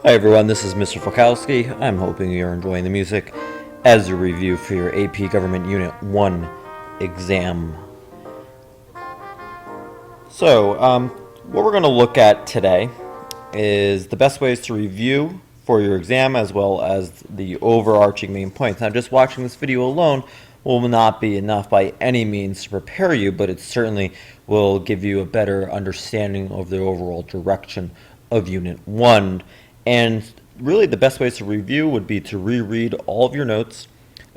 Hi everyone, this is Mr. Fokowski. I'm hoping you're enjoying the music as a review for your AP Government Unit 1 exam. What we're going to look at today is the best ways to review for your exam as well as the overarching main points. Now, just watching this video alone will not be enough by any means to prepare you, but it certainly will give you a better understanding of the overall direction of Unit 1. And really, the best ways to review would be to reread all of your notes,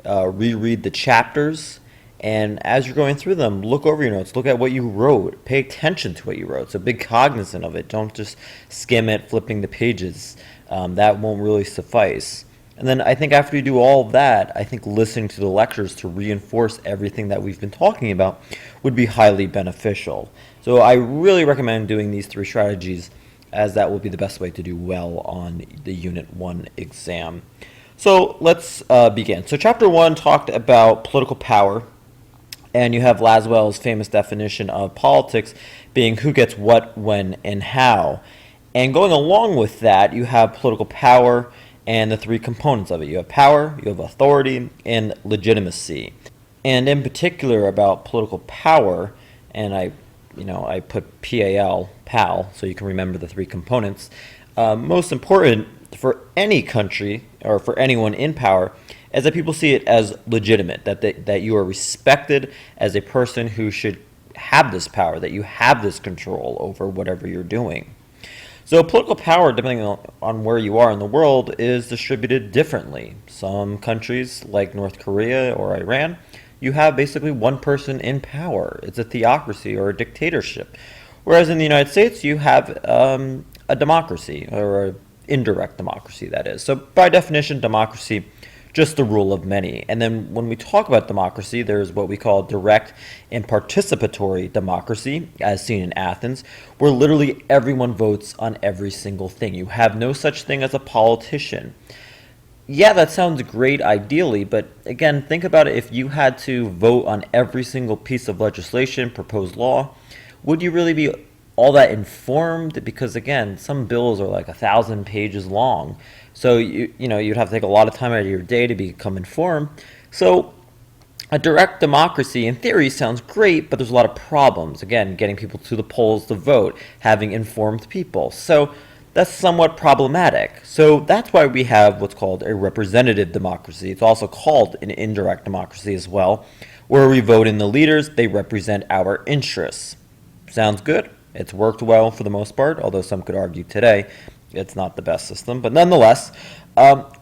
reread the chapters, and as you're going through them, look over your notes, look at what you wrote, pay attention to what you wrote. So be cognizant of it. Don't just skim it, flipping the pages. That won't really suffice. And then I think after you do all of that, I think listening to the lectures to reinforce everything that we've been talking about would be highly beneficial. So I really recommend doing these three strategies, as that will be the best way to do well on the Unit 1 exam. So let's begin. So Chapter 1 talked about political power, and you have Laswell's famous definition of politics being who gets what, when, and how. And going along with that, you have political power and the three components of it. You have power, you have authority, and legitimacy. And in particular about political power, and I put PAL, so you can remember the three components. Most important for any country or for anyone in power is that people see it as legitimate, that you are respected as a person who should have this power, that you have this control over whatever you're doing. So political power, depending on where you are in the world, is distributed differently. Some countries, like North Korea or Iran, you have basically one person in power. It's a theocracy or a dictatorship. Whereas in the United States, you have a democracy, or an indirect democracy, that is. So by definition, democracy, just the rule of many. And then when we talk about democracy, there's what we call direct and participatory democracy, as seen in Athens, where literally everyone votes on every single thing. You have no such thing as a politician. Yeah, that sounds great ideally, but again, think about it. If you had to vote on every single piece of legislation, proposed law, would you really be all that informed? Because again, some bills are like 1,000 pages long. So you'd have to take a lot of time out of your day to become informed. So a direct democracy in theory sounds great, but there's a lot of problems. Again, getting people to the polls to vote, having informed people. So that's somewhat problematic. So that's why we have what's called a representative democracy. It's also called an indirect democracy as well, where we vote in the leaders, they represent our interests. Sounds good. It's worked well for the most part, although some could argue today it's not the best system. But nonetheless,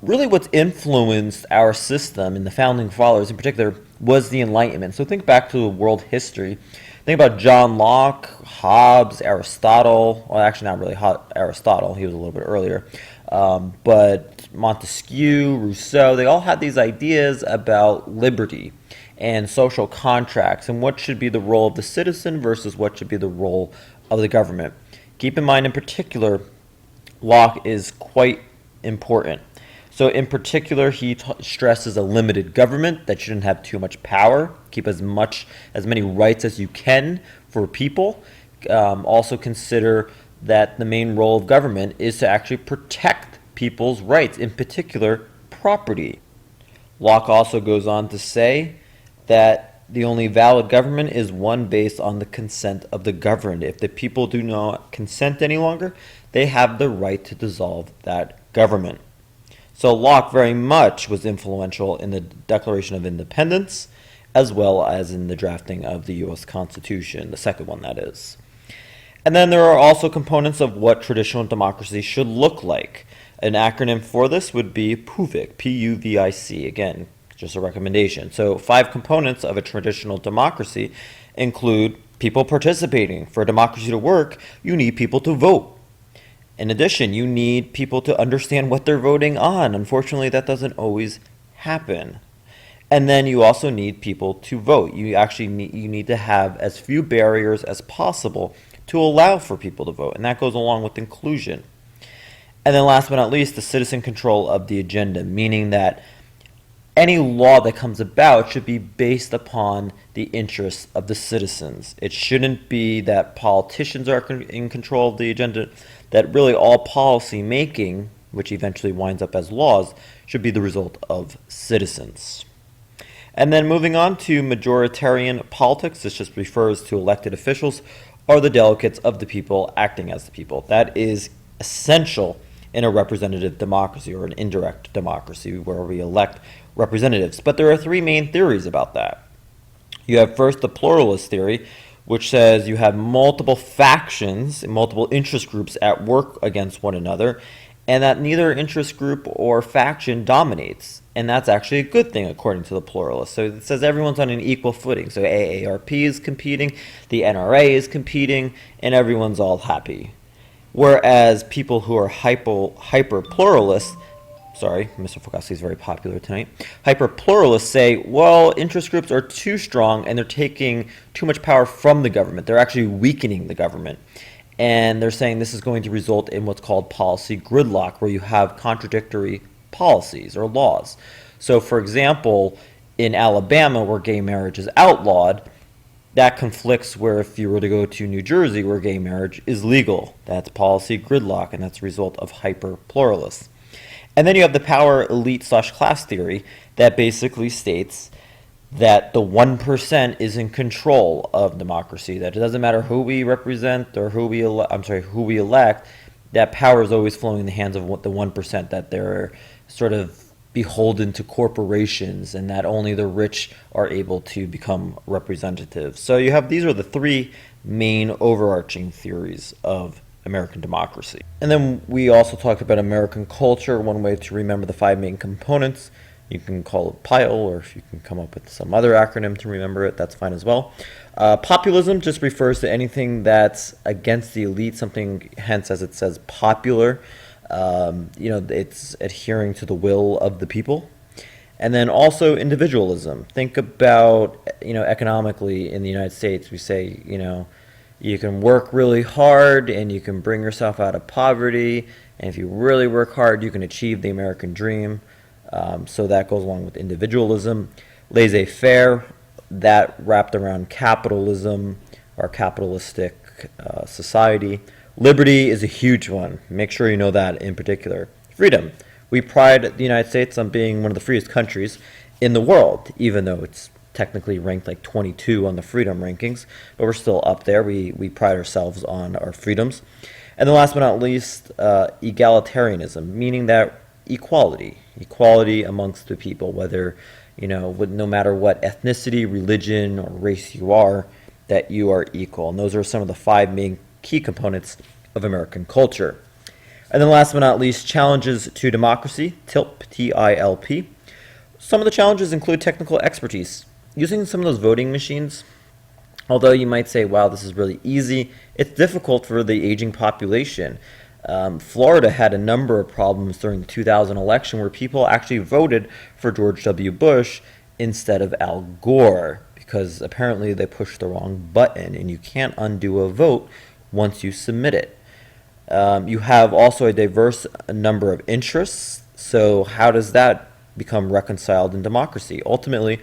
really what's influenced our system and the founding fathers in particular was the Enlightenment. So think back to world history. Think about John Locke, Hobbes, Aristotle. Well, actually not really Aristotle. He was a little bit earlier. But Montesquieu, Rousseau, they all had these ideas about liberty and social contracts and what should be the role of the citizen versus what should be the role of the government. Keep in mind, in particular, Locke is quite important. So in particular, he stresses a limited government that shouldn't have too much power. Keep as many rights as you can for people. Also consider that the main role of government is to actually protect people's rights, in particular property. Locke also goes on to say that the only valid government is one based on the consent of the governed. If the people do not consent any longer, they have the right to dissolve that government. So Locke very much was influential in the Declaration of Independence, as well as in the drafting of the U.S. Constitution, the second one that is. And then there are also components of what traditional democracy should look like. An acronym for this would be PUVIC, P-U-V-I-C, again, just a recommendation. So 5 components of a traditional democracy include people participating. For a democracy to work, you need people to vote. In addition, you need people to understand what they're voting on. Unfortunately, that doesn't always happen. And then you also need people to vote. You need to have as few barriers as possible to allow for people to vote, and that goes along with inclusion. And then last but not least, the citizen control of the agenda, meaning that any law that comes about should be based upon the interests of the citizens. It shouldn't be that politicians are in control of the agenda, that really all policy making which eventually winds up as laws, should be the result of citizens. And then moving on to majoritarian politics, this just refers to elected officials or the delegates of the people acting as the people. That is essential in a representative democracy or an indirect democracy where we elect representatives. But there are three main theories about that. You have first the pluralist theory, which says you have multiple factions, multiple interest groups at work against one another, and that neither interest group or faction dominates. And that's actually a good thing according to the pluralist. So it says everyone's on an equal footing. So AARP is competing, the NRA is competing, and everyone's all happy. Whereas people who are hyper-pluralists, sorry, Mr. Fogasky is very popular tonight, hyper-pluralists say, well, interest groups are too strong and they're taking too much power from the government. They're actually weakening the government. And they're saying this is going to result in what's called policy gridlock, where you have contradictory policies or laws. So, for example, in Alabama, where gay marriage is outlawed, that conflicts where if you were to go to New Jersey, where gay marriage is legal. That's policy gridlock, and that's a result of hyper-pluralists. And then you have the power elite/class theory that basically states that the 1% is in control of democracy, that it doesn't matter who we represent or who we elect, that power is always flowing in the hands of the 1%, that they're sort of beholden to corporations and that only the rich are able to become representatives. So you have, these are the three main overarching theories of American democracy. And then we also talked about American culture. One way to remember the five main components, you can call it PILE, or if you can come up with some other acronym to remember it, that's fine as well. Populism just refers to anything that's against the elite, something, hence as it says, popular. It's adhering to the will of the people. And then also individualism. Think about, economically in the United States, we say, you can work really hard and you can bring yourself out of poverty. And if you really work hard, you can achieve the American dream. So that goes along with individualism. Laissez-faire, that wrapped around capitalism or capitalistic society. Liberty is a huge one. Make sure you know that in particular. Freedom. We pride the United States on being one of the freest countries in the world, even though it's technically ranked like 22 on the freedom rankings, but we're still up there. We pride ourselves on our freedoms. And then last but not least, egalitarianism, meaning that equality amongst the people, whether, no matter what ethnicity, religion, or race you are, that you are equal. And those are some of the five main key components of American culture. And then last but not least, challenges to democracy, TILP, T-I-L-P. Some of the challenges include technical expertise. Using some of those voting machines, although you might say, wow, this is really easy, it's difficult for the aging population. Florida had a number of problems during the 2000 election where people actually voted for George W. Bush instead of Al Gore because apparently they pushed the wrong button, and you can't undo a vote once you submit it. You have also a diverse number of interests, so how does that become reconciled in democracy? Ultimately,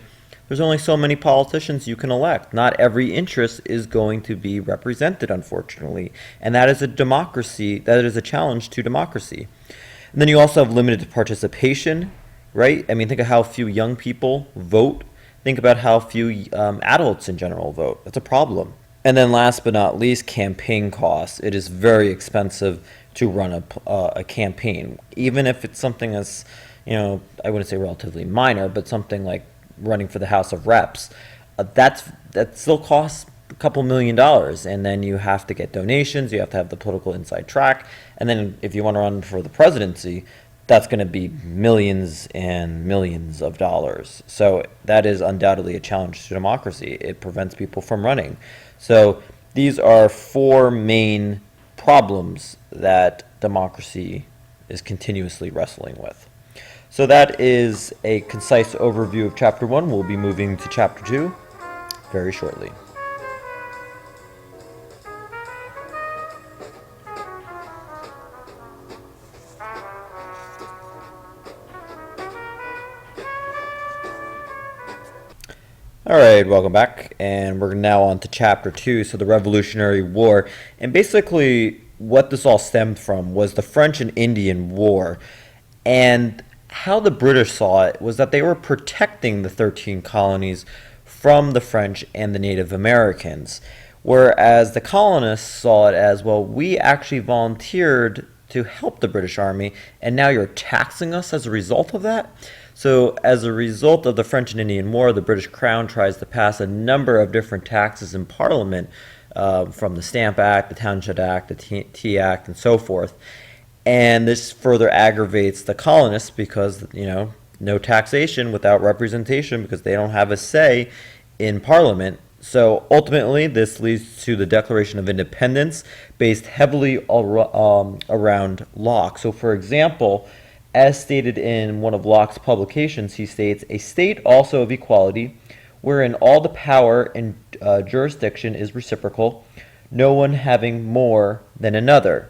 there's only so many politicians you can elect. Not every interest is going to be represented, unfortunately, and that is a democracy, that is a challenge to democracy. And then you also have limited participation, right? I mean, think of how few young people vote. Think about how few adults in general vote. That's a problem. And then last but not least, campaign costs. It is very expensive to run a campaign, even if it's something that's, I wouldn't say relatively minor, but something like running for the House of Reps. That still costs a couple $1 million, and then you have to get donations, you have to have the political inside track, and then if you want to run for the presidency, that's going to be millions and millions of dollars. So that is undoubtedly a challenge to democracy. It prevents people from running. So these are four main problems that democracy is continuously wrestling with. So that is a concise overview of Chapter 1. We'll be moving to Chapter 2 very shortly. All right, welcome back, and we're now on to Chapter 2, so the Revolutionary War. And basically, what this all stemmed from was the French and Indian War. And how the British saw it was that they were protecting the 13 colonies from the French and the Native Americans. Whereas the colonists saw it as, well, we actually volunteered to help the British Army, and now you're taxing us as a result of that? So as a result of the French and Indian War, the British Crown tries to pass a number of different taxes in Parliament, from the Stamp Act, the Townshend Act, the Tea Act, and so forth. And this further aggravates the colonists because, no taxation without representation, because they don't have a say in Parliament. So ultimately, this leads to the Declaration of Independence, based heavily around Locke. So for example, as stated in one of Locke's publications, he states, "A state also of equality, wherein all the power and jurisdiction is reciprocal, no one having more than another."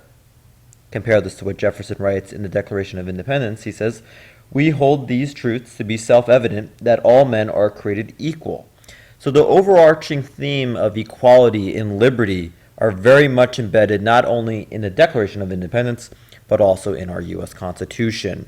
Compare this to what Jefferson writes in the Declaration of Independence. He says, "We hold these truths to be self-evident, that all men are created equal." So the overarching theme of equality and liberty are very much embedded not only in the Declaration of Independence, but also in our U.S. Constitution.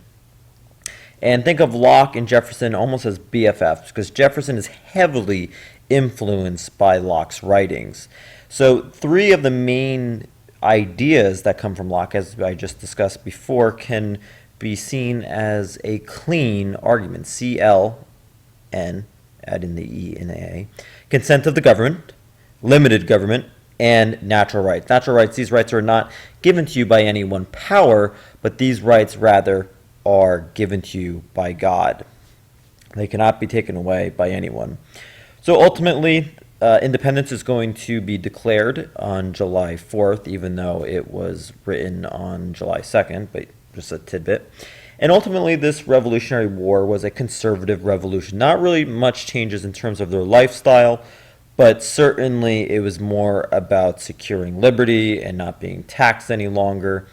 And think of Locke and Jefferson almost as BFFs, because Jefferson is heavily influenced by Locke's writings. So three of the main ideas that come from Locke, as I just discussed before, can be seen as a clean argument. CLN, add in the E and the A. Consent of the government, limited government, and natural rights. Natural rights, these rights are not given to you by any one power, but these rights rather are given to you by God. They cannot be taken away by anyone. So ultimately, independence is going to be declared on July 4th, even though it was written on July 2nd, but just a tidbit. And ultimately, this Revolutionary War was a conservative revolution. Not really much changes in terms of their lifestyle, but certainly it was more about securing liberty and not being taxed any longer.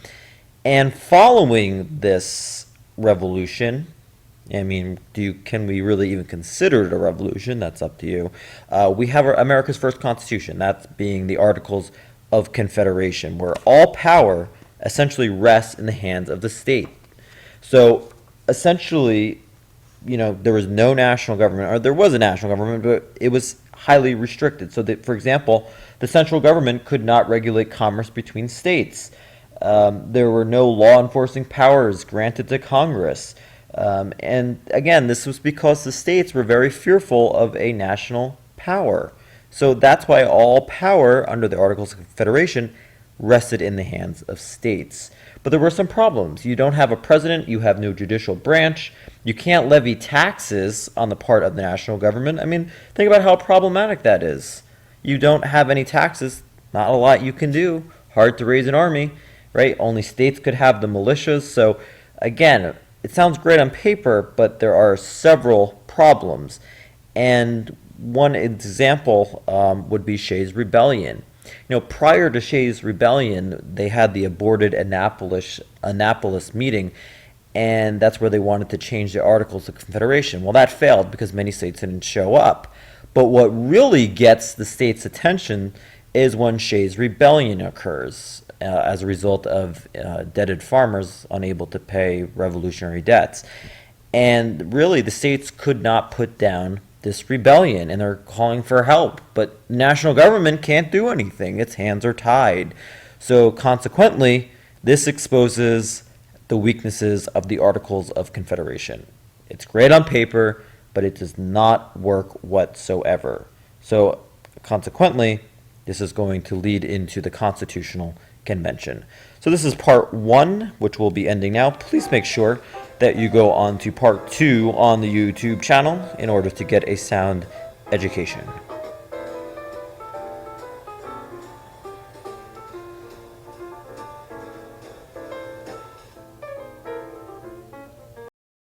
And following this revolution, can we really even consider it a revolution? That's up to you. We have America's first Constitution, that being the Articles of Confederation, where all power essentially rests in the hands of the state. So essentially, there was no national government, or there was a national government, but it was highly restricted. So that, for example, the central government could not regulate commerce between states. There were no law enforcing powers granted to Congress. And again, this was because the states were very fearful of a national power. So that's why all power under the Articles of Confederation rested in the hands of states. But there were some problems. You don't have a president, you have no judicial branch, you can't levy taxes on the part of the national government. Think about how problematic that is. You don't have any taxes, not a lot you can do, hard to raise an army, right? Only states could have the militias. So again, it sounds great on paper, but there are several problems. And one example would be Shays' Rebellion. Prior to Shays' Rebellion, they had the aborted Annapolis meeting, and that's where they wanted to change the Articles of Confederation. Well, that failed because many states didn't show up. But what really gets the state's attention is when Shays' Rebellion occurs as a result of debted farmers unable to pay revolutionary debts. And really, the states could not put down this rebellion, and they're calling for help. But national government can't do anything. Its hands are tied. So consequently, this exposes the weaknesses of the Articles of Confederation. It's great on paper, but it does not work whatsoever. So consequently, this is going to lead into the Constitutional Convention. So this is part 1, which will be ending now. Please make sure that you go on to part 2 on the YouTube channel in order to get a sound education.